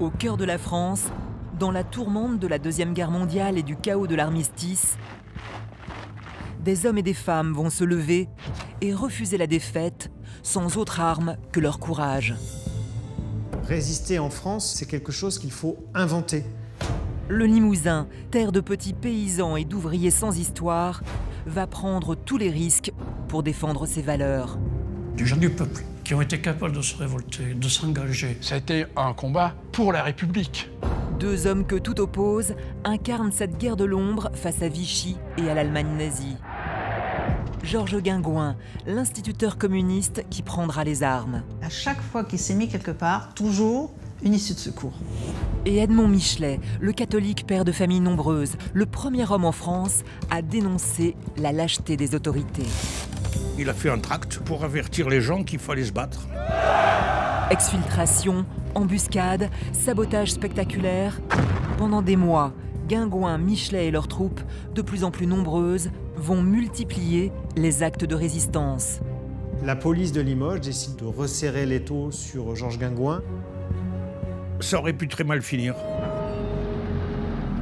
Au cœur de la France, dans la tourmente de la Deuxième Guerre mondiale et du chaos de l'armistice, des hommes et des femmes vont se lever et refuser la défaite sans autre arme que leur courage. Résister en France, c'est quelque chose qu'il faut inventer. Le Limousin, terre de petits paysans et d'ouvriers sans histoire, va prendre tous les risques pour défendre ses valeurs. Des gens du peuple qui ont été capables de se révolter, de s'engager. Ça a été un combat pour la République. Deux hommes que tout oppose incarnent cette guerre de l'ombre face à Vichy et à l'Allemagne nazie. Georges Guingouin, l'instituteur communiste qui prendra les armes. À chaque fois qu'il s'est mis quelque part, toujours une issue de secours. Et Edmond Michelet, le catholique père de familles nombreuses, le premier homme en France à dénoncer la lâcheté des autorités. Il a fait un tract pour avertir les gens qu'il fallait se battre. Exfiltration, embuscade, sabotage spectaculaire. Pendant des mois, Guingouin, Michelet et leurs troupes, de plus en plus nombreuses, vont multiplier les actes de résistance. La police de Limoges décide de resserrer l'étau sur Georges Guingouin. Ça aurait pu très mal finir.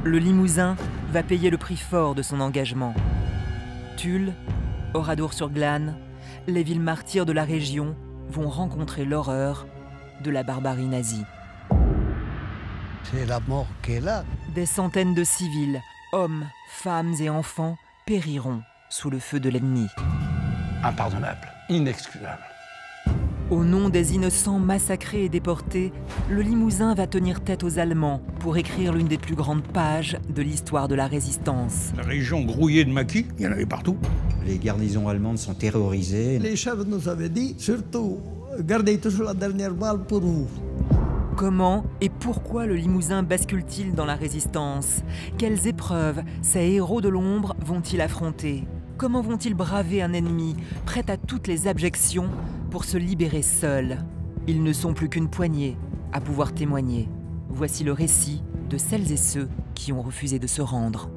Le Limousin va payer le prix fort de son engagement. Tulle, Oradour-sur-Glane, les villes martyrs de la région vont rencontrer l'horreur de la barbarie nazie. C'est la mort qui est là. Des centaines de civils, hommes, femmes et enfants, périront sous le feu de l'ennemi. Impardonnable, inexcusable. Au nom des innocents massacrés et déportés, le Limousin va tenir tête aux Allemands pour écrire l'une des plus grandes pages de l'histoire de la résistance. La région grouillée de maquis, il y en avait partout. Les garnisons allemandes sont terrorisées. Les chefs nous avaient dit, surtout, gardez toujours la dernière balle pour vous. Comment et pourquoi le Limousin bascule-t-il dans la résistance? Quelles épreuves ces héros de l'ombre vont-ils affronter? Comment vont-ils braver un ennemi prêt à toutes les abjections pour se libérer seuls? Ils ne sont plus qu'une poignée à pouvoir témoigner. Voici le récit de celles et ceux qui ont refusé de se rendre.